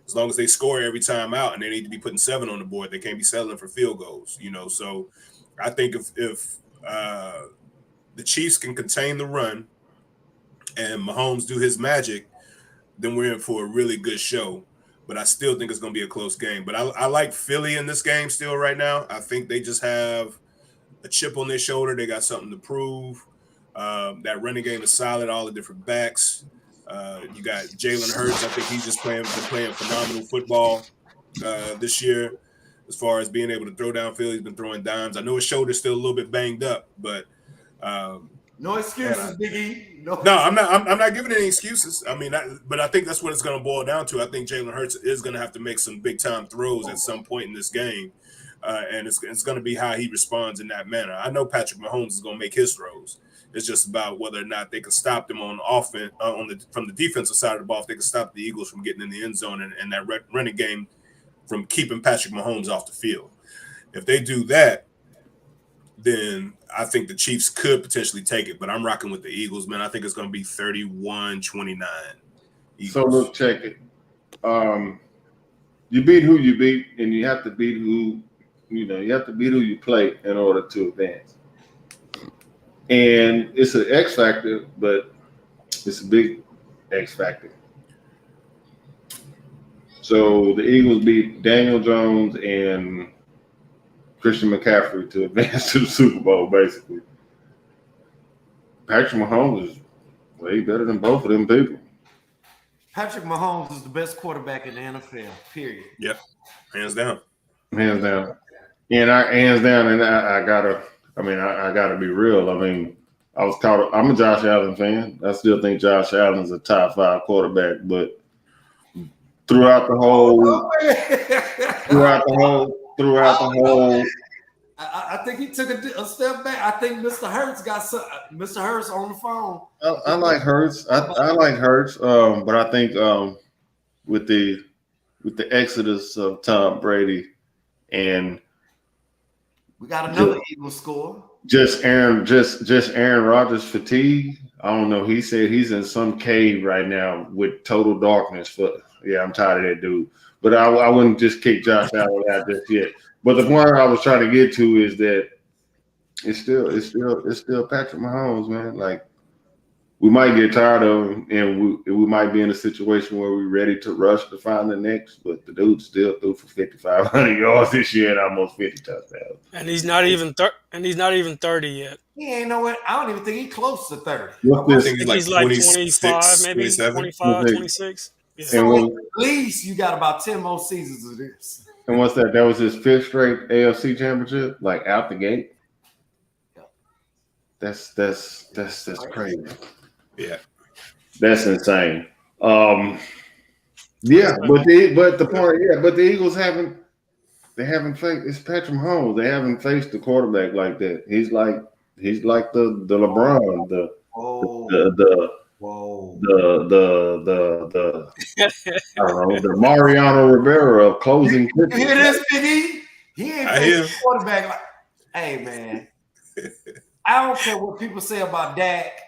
as long as they score every time out and they need to be putting 7 on the board, they can't be settling for field goals, So I think if the Chiefs can contain the run and Mahomes do his magic, then we're in for a really good show. But I still think it's going to be a close game. But I like Philly in this game still right now. I think they just have a chip on their shoulder. They got something to prove. That running game is solid, all the different backs. You got Jalen Hurts. I think he's just playing phenomenal football this year as far as being able to throw downfield. He's been throwing dimes. I know his shoulder's still a little bit banged up, but No excuses, Big E. No, I'm not. I'm not giving any excuses. I mean, but I think that's what it's going to boil down to. I think Jalen Hurts is going to have to make some big time throws at some point in this game, and it's going to be how he responds in that manner. I know Patrick Mahomes is going to make his throws. It's just about whether or not they can stop them on offense, from the defensive side of the ball. If they can stop the Eagles from getting in the end zone and that running game from keeping Patrick Mahomes off the field. If they do that, then I think the Chiefs could potentially take it, but I'm rocking with the Eagles, man. I think it's going to be 31-29. Eagles. So look, check it. You beat who you beat, and you have to beat who you play in order to advance. And it's an X factor, but it's a big X factor. So the Eagles beat Daniel Jones and Christian McCaffrey to advance to the Super Bowl, basically. Patrick Mahomes is way better than both of them people. Patrick Mahomes is the best quarterback in the NFL, period. Yep, hands down. Hands down. And I gotta be real. I mean, I'm a Josh Allen fan. I still think Josh Allen's a top 5 quarterback, but throughout the whole I think he took a step back. I think Mr. Hurts got Mr. Hurts on the phone. I like Hurts. I like Hurts. But I think with the exodus of Tom Brady and we got another Eagles score. Just Aaron Rodgers fatigue. I don't know. He said he's in some cave right now with total darkness. I'm tired of that dude. But I wouldn't just kick Josh Allen out just yet. But the point I was trying to get to is that it's still Patrick Mahomes, man. Like, we might get tired of him, and we might be in a situation where we're ready to rush to find the next. But the dude still threw for 5,500 yards this year and almost 50 touchdowns. And he's not even 30 yet. He ain't know what. I don't even think he's close to 30. I think He's like 25, maybe 27. 25, 26. Yeah. So at least you got about 10 more seasons of this. And what's that? That was his 5th straight AFC championship, like out the gate. That's crazy. Yeah, that's insane. But the Eagles haven't faced. It's Patrick Mahomes. They haven't faced the quarterback like that. He's like the LeBron, the I don't know, the Mariano Rivera of closing. You hear this, Big E? He ain't faced the quarterback like. Hey man, I don't care what people say about Dak.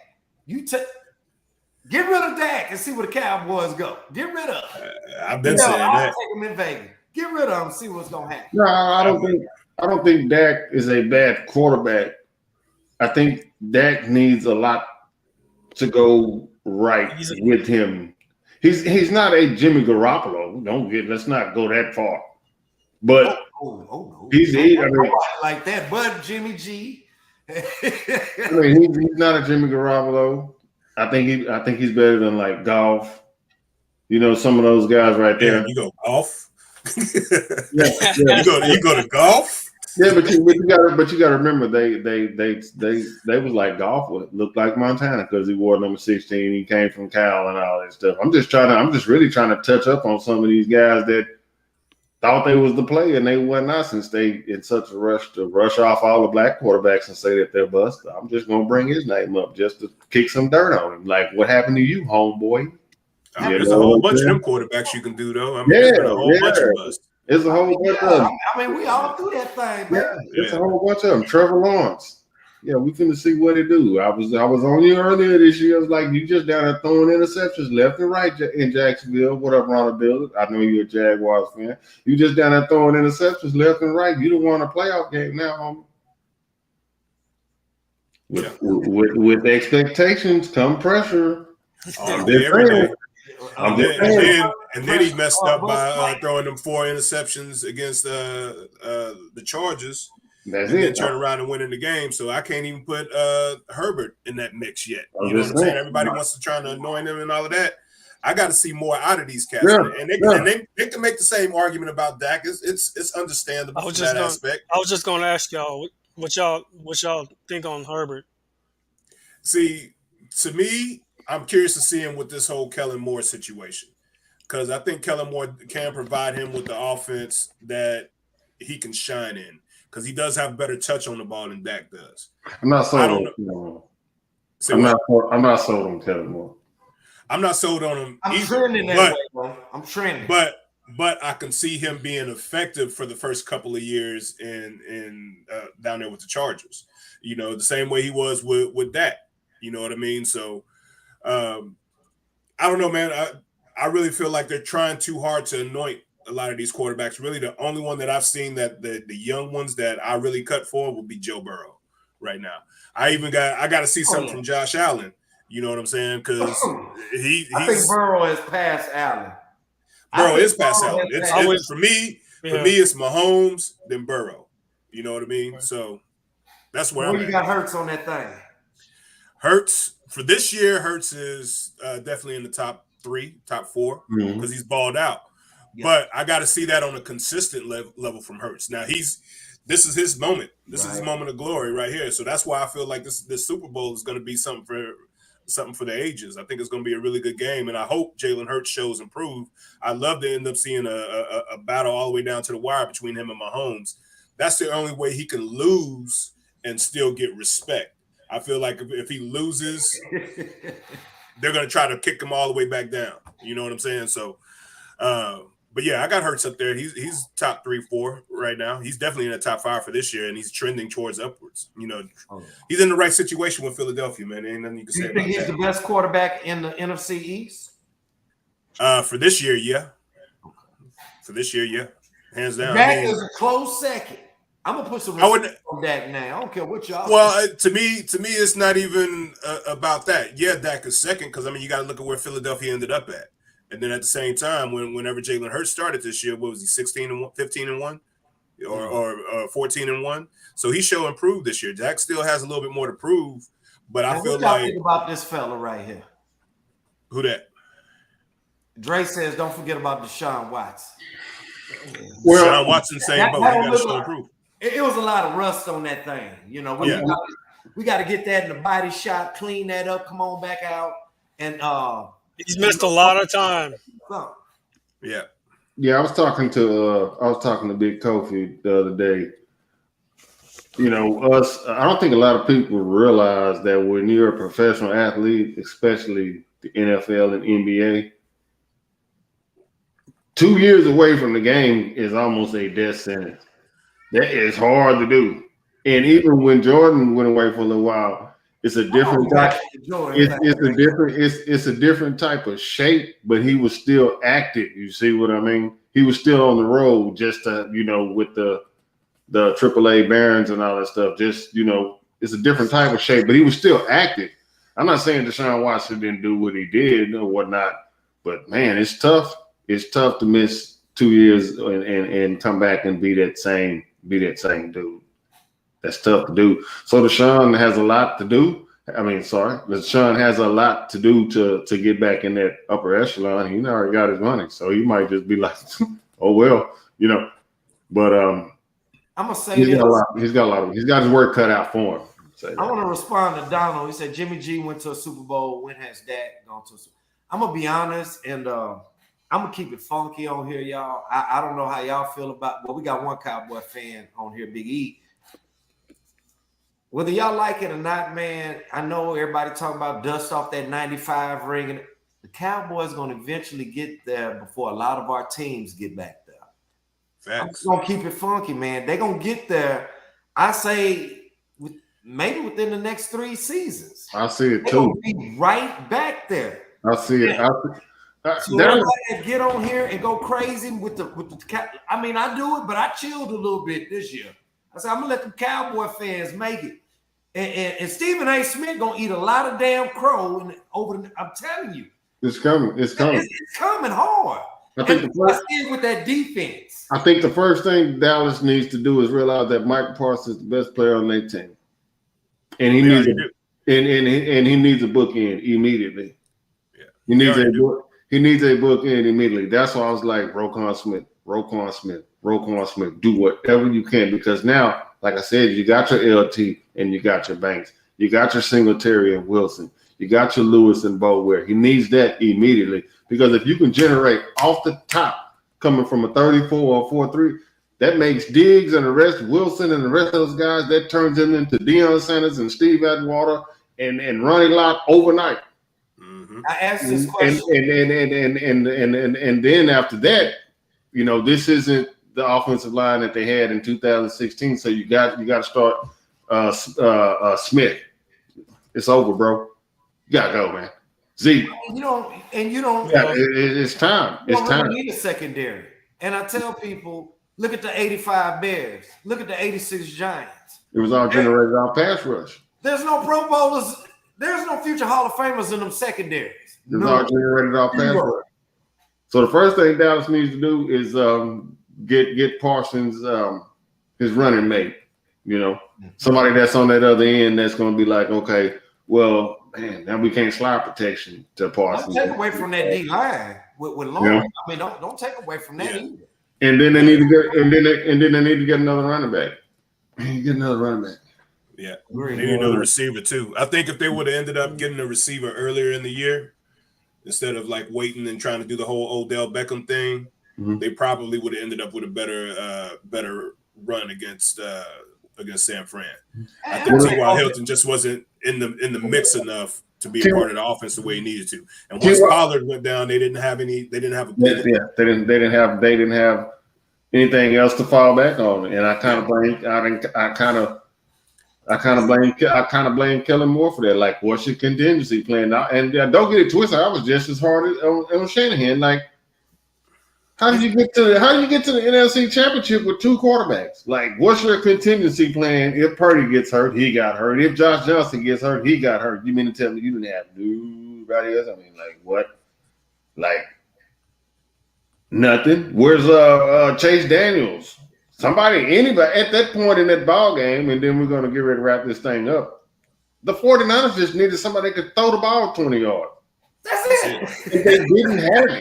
Get rid of Dak and see where the Cowboys go. Get rid of him. I've been saying that. I'll take him in Vegas. Get rid of him and see what's gonna happen. No, I don't think Dak is a bad quarterback. I think Dak needs a lot to go right with him. He's not a Jimmy Garoppolo. Let's not go that far. But he's like that, but Jimmy G. I mean, he's not a Jimmy Garoppolo. I think he's better than like Goff. You know, some of those guys right there. Yeah, you go golf. You go to golf. Yeah, but you gotta remember they was like Goff looked like Montana because he wore number 16. He came from Cal and all that stuff. I'm just really trying to touch up on some of these guys that thought they was the play and they were not, since they in such a rush to rush off all the black quarterbacks and say that they're bust. I'm just gonna bring his name up just to kick some dirt on him. Like, what happened to you, homeboy? There's a whole bunch of them quarterbacks you can do though. I mean, there's a whole bunch of us. It's a whole bunch of them. I mean, we all do that thing, man. It's a whole bunch of them. Trevor Lawrence. Yeah, we finna see what it do. I was on you earlier this year. I was like, you just down there throwing interceptions left and right in Jacksonville. What up, Ronald Dillard? I know you're a Jaguars fan. You just down there throwing interceptions left and right. You don't want a playoff game now, homie. With expectations come pressure. And then he messed up by throwing them 4 interceptions against the Chargers. That's and it. Then turn around and win in the game. So I can't even put Herbert in that mix yet. You know what I'm saying? Everybody wants to try to anoint him and all of that. I got to see more out of these cats. Yeah. And they can make the same argument about Dak. It's understandable from that aspect. I was just going to ask y'all what y'all think on Herbert. See, to me, I'm curious to see him with this whole Kellen Moore situation because I think Kellen Moore can provide him with the offense that he can shine in because he does have better touch on the ball than Dak does. I'm not sold I don't on know. Kellen Moore. Say I'm what? not sold on Kellen Moore. I'm not sold on him I'm either, trending that way, bro. I'm trending. but I can see him being effective for the first couple of years in down there with the Chargers. You know, the same way he was with Dak. You know what I mean? So I don't know, man. I really feel like they're trying too hard to anoint a lot of these quarterbacks. Really, the only one that I've seen that the young ones that I really cut for would be Joe Burrow right now. I got to see something from Josh Allen. You know what I'm saying? Because I think Burrow is past Allen. Burrow is past Allen. It's for me. Yeah. For me, it's Mahomes then Burrow. You know what I mean? Right. So that's where Where I'm you at. got Hurts on that thing? Hurts for this year. Hurts is definitely in the top 3, top 4 because he's balled out. Yeah. But I got to see that on a consistent level from Hurts. Now this is his moment. This is his moment of glory right here. So that's why I feel like this Super Bowl is going to be something for the ages. I think it's going to be a really good game, and I hope Jalen Hurts shows improve. I'd love to end up seeing a battle all the way down to the wire between him and Mahomes. That's the only way he can lose and still get respect. I feel like if he loses, they're going to try to kick him all the way back down. You know what I'm saying? So, but yeah, I got Hurts up there. He's top 3, 4 right now. He's definitely in the top 5 for this year, and he's trending towards upwards. You know, he's in the right situation with Philadelphia, man. There ain't nothing you can say about that. You think he's the best quarterback in the NFC East? For this year, yeah. For this year, yeah. Hands down. Dak is a close second. I'm gonna put some respect on Dak now. I don't care what y'all. Well, to me, it's not even about that. Yeah, Dak is second because I mean you got to look at where Philadelphia ended up at, and then at the same time, whenever Jalen Hurts started this year, what was he 16-1, 15-1, or 14-1? So he showed improved this year. Dak still has a little bit more to prove, but I feel what y'all think about this fella right here. Who that? Dre says, "Don't forget about Deshaun Watson." Well, Deshaun Watson saying, "But we got to show improve." It was a lot of rust on that thing, you know. We got to get that in the body shop, clean that up, come on back out, and he's missed a lot of time. Yeah. I was talking to Big Kofi the other day. You know, I don't think a lot of people realize that when you're a professional athlete, especially the NFL and NBA, 2 years away from the game is almost a death sentence. That is hard to do. And even when Jordan went away for a little while, it's a different type. It's a different type of shape, but he was still active. You see what I mean? He was still on the road, just with the AAA Barons and all that stuff. Just it's a different type of shape, but he was still active. I'm not saying Deshaun Watson didn't do what he did or whatnot, but man, it's tough. It's tough to miss 2 years and come back and be that same dude. That's tough to do. So Deshaun has a lot to do. Deshaun has a lot to do to get back in that upper echelon. He already got his money, so he might just be like, "Oh well," But I'm gonna say he's got his work cut out for him. I want to respond to Donald. He said Jimmy G went to a Super Bowl. When has Dak gone to a Super Bowl? I'm gonna be honest, and I'm gonna keep it funky on here, y'all. I don't know how y'all feel about. Well, we got one Cowboy fan on here, Big E. Whether y'all like it or not, man, I know everybody talking about dust off that 95 ring, and the Cowboys going to eventually get there before a lot of our teams get back there. Facts. I'm just going to keep it funky, man. They're going to get there, I say, maybe within the next 3 seasons. I see it too. They're be right back there. I see it. So everybody get on here and go crazy with the. I mean, I do it, but I chilled a little bit this year. I said, I'm going to let the Cowboy fans make it. And Stephen A. Smith going to eat a lot of damn crow. I'm telling you. It's coming. It's coming. It's coming hard. I think with that defense. I think the first thing Dallas needs to do is realize that Mike Parsons is the best player on their team. And he needs he needs a bookend immediately. Yeah. He needs a bookend immediately. That's why I was like, Roquan Smith, do whatever you can, because now, like I said, you got your LT and you got your Banks. You got your Singletary and Wilson. You got your Lewis and Bower. He needs that immediately because if you can generate off the top coming from a 34 or 4-3, that makes Diggs and the rest, Wilson and the rest of those guys, that turns them into Deion Sanders and Steve Atwater and Ronnie Lott overnight. Mm-hmm. I asked this question. And then after that, you know, this isn't the offensive line that they had in 2016. So you got to start Smith. It's over, bro. You gotta go, man. Zeke. You don't. Yeah, it's time. It's time. You need a secondary. And I tell people, look at the 85 Bears. Look at the 86 Giants. It was all generated off pass rush. There's no Pro Bowlers. There's no future Hall of Famers in them secondaries. It was all generated off pass rush. So the first thing Dallas needs to do is get Parsons his running mate. You know, somebody that's on that other end that's going to be like, okay, well, man, now we can't slide protection to Parsons. Don't take away from that D line with Long. Yeah. I mean, don't take away from that either. And then they need to get they need to get another running back. Get another running back. Yeah, they need another receiver too. I think if they would have ended up getting a receiver earlier in the year, instead of like waiting and trying to do the whole Odell Beckham thing, they probably would have ended up with a better run against San Fran. I think T.Y. Hilton just wasn't in the mix enough to be a part of the offense the way he needed to. And once Pollard went down, they didn't have a they didn't have anything else to fall back on. And I kind of blame Kellen Moore for that. Like, what's your contingency plan now? And don't get it twisted. I was just as hard on Shanahan. Like, how do you get to the NFC Championship with two quarterbacks? Like, what's your contingency plan if Purdy gets hurt? He got hurt. If Josh Johnson gets hurt, he got hurt. You mean to tell me you didn't have nobody else? I mean, like what? Like nothing. Where's Chase Daniels? Anybody at that point in that ball game, and then we're going to get ready to wrap this thing up. The 49ers just needed somebody that could throw the ball 20 yards. That's it. They didn't have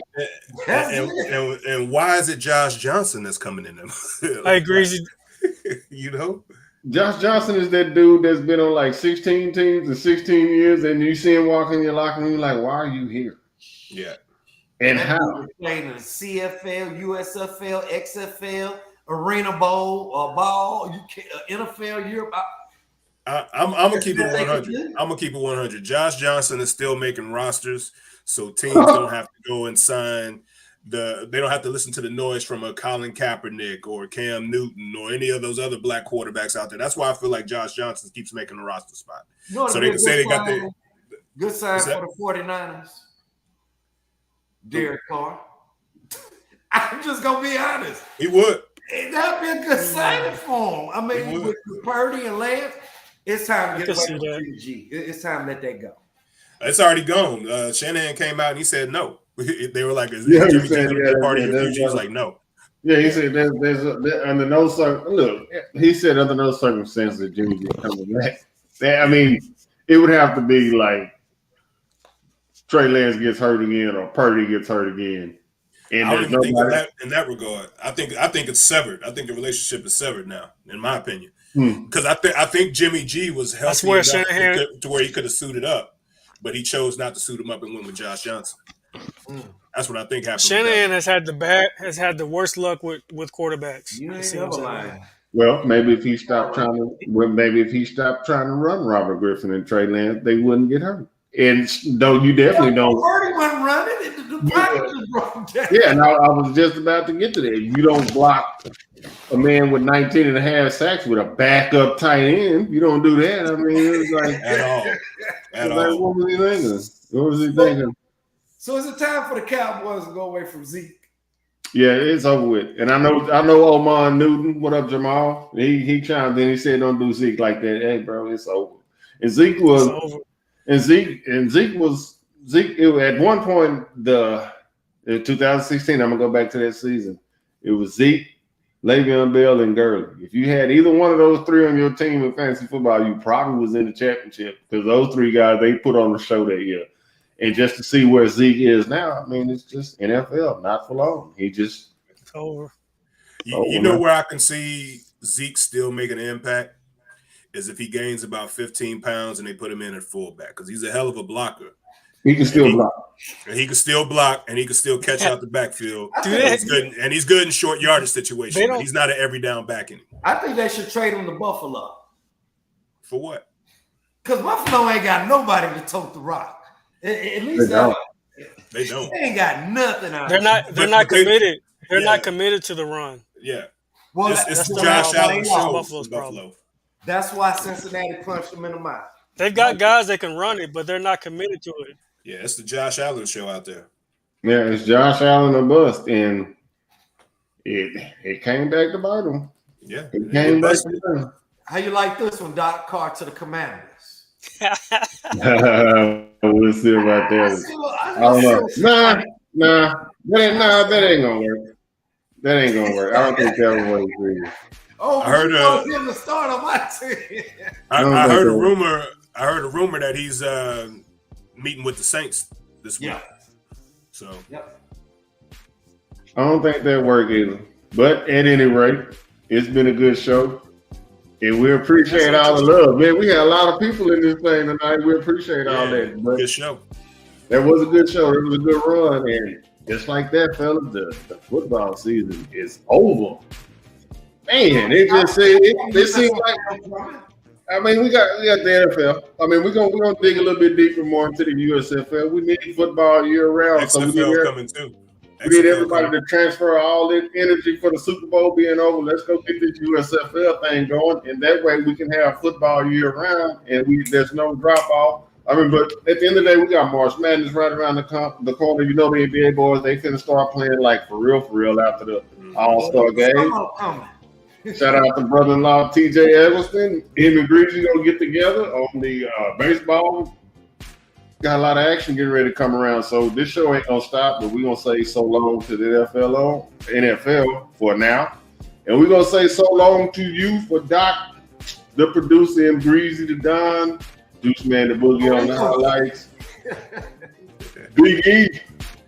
it. And why is it Josh Johnson that's coming in them? I agree. You know? Josh Johnson is that dude that's been on like 16 teams in 16 years, and you see him walk in your locker room, like, why are you here? Yeah. And how? Playing in the CFL, USFL, XFL, Arena Bowl, ball, NFL, Europe. I'm gonna keep it 100. I'm gonna keep it 100. Josh Johnson is still making rosters, so teams don't have to go and sign they don't have to listen to the noise from a Colin Kaepernick or Cam Newton or any of those other black quarterbacks out there. That's why I feel like Josh Johnson keeps making the roster spot. So they can say they got the good sign for the 49ers. Derek Carr. I'm just gonna be honest. He would. That'd be a good signing for him. I mean, with Purdy and Lance, it's time to get away from G. It's time to let that go. It's already gone. Shanahan came out and he said no. They were like, "Is Jimmy G going to be part of your future?" He's like, "No." Yeah, he said there's under no he said under no circumstances Jimmy G coming back. I mean, it would have to be like Trey Lance gets hurt again or Purdy gets hurt again. And I don't even think in that regard. I think it's severed. I think the relationship is severed now, in my opinion. Because I think Jimmy G was healthy enough to where he could have suited up, but he chose not to suit him up and went with Josh Johnson. That's what I think happened. Shanahan has had the worst luck with quarterbacks. You ain't never lying. Well, maybe if he stopped trying to run Robert Griffin and Trey Lance, they wouldn't get hurt. And though you definitely don't. Purdy wasn't running. The package broke down. Yeah, and I was just about to get to that. You don't block a man with 19 and a half sacks with a backup tight end. You don't do that. I mean, it was like at all. What was he thinking? So is it time for the Cowboys to go away from Zeke? Yeah, it's over with. And I know Omar Newton. What up, Jamal? He chimed in. He said, "Don't do Zeke like that." Hey, bro, it's over. And Zeke was. Zeke at one point in 2016, I'm gonna go back to that season. It was Zeke, Le'Veon Bell, and Gurley. If you had either one of those three on your team in fantasy football, you probably was in the championship because those three guys they put on the show that year. And just to see where Zeke is now, I mean, it's just NFL, not for long. It's over. You know where I can see Zeke still making an impact is if he gains about 15 pounds and they put him in at fullback because he's a hell of a blocker. He can still block. And he can still block and he can still catch out the backfield. Do He's good in short yardage situations, They but don't- he's not an every down back anymore. I think they should trade him to Buffalo. For what? Because Buffalo ain't got nobody to tote the rock. At least They don't. They don't. they ain't got nothing out They're not. They're But not they- committed. They're yeah. not committed to the run. Yeah. Well, It's that's the the Josh problem. Allen That's show Buffalo's in Buffalo. that's why Cincinnati punched him in the mouth. They've got guys that can run it, but they're not committed to it. Yeah, it's the Josh Allen show out there. Yeah, it's Josh Allen or bust, and it came back to bite him. Yeah. It came back busted. to bite him. How you like this one, Doc Carr to the Commanders? We'll see about that. I don't know. Nah, that ain't gonna work. That ain't gonna work. I don't think that would work for you. Oh, I heard, him to start on my team. I heard a rumor. I heard a rumor that he's meeting with the Saints this week. Yeah. So I don't think that work either. But at any rate, it's been a good show. And we appreciate all the love. Man, we had a lot of people in this thing tonight. We appreciate all that. But good show. that was a good show. It was a good run. And just like that, fellas, the football season is over. Man, it seems like I mean, we got the NFL. I mean, we're gonna dig a little bit deeper more into the USFL. We need football year round. So XFL coming too. we need everybody to transfer all that energy for the Super Bowl being over. Let's go get this USFL thing going, and that way we can have football year round, and there's no drop off. I mean, but at the end of the day, we got March Madness right around the corner. You know, the NBA boys, they finna start playing like for real after the All-Star game. Shout out to brother-in-law TJ Eggleston. Him and Greasy gonna get together on the baseball. Got a lot of action getting ready to come around. So this show ain't gonna stop, but we're gonna say so long to the NFL for now. And we're gonna say so long to you for Doc, the producer, and Breezy the Don, Juice Man the Boogie on the highlights. Big E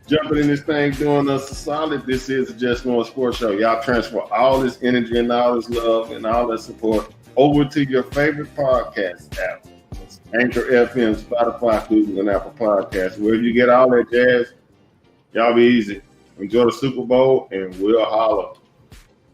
jumping in this thing, doing us a solid. This is the Just Knowing Sports Show. Y'all transfer all this energy and all this love and all that support over to your favorite podcast app. It's Anchor FM, Spotify, Google, and Apple Podcasts. Wherever you get all that jazz, y'all be easy. Enjoy the Super Bowl, and we'll holler.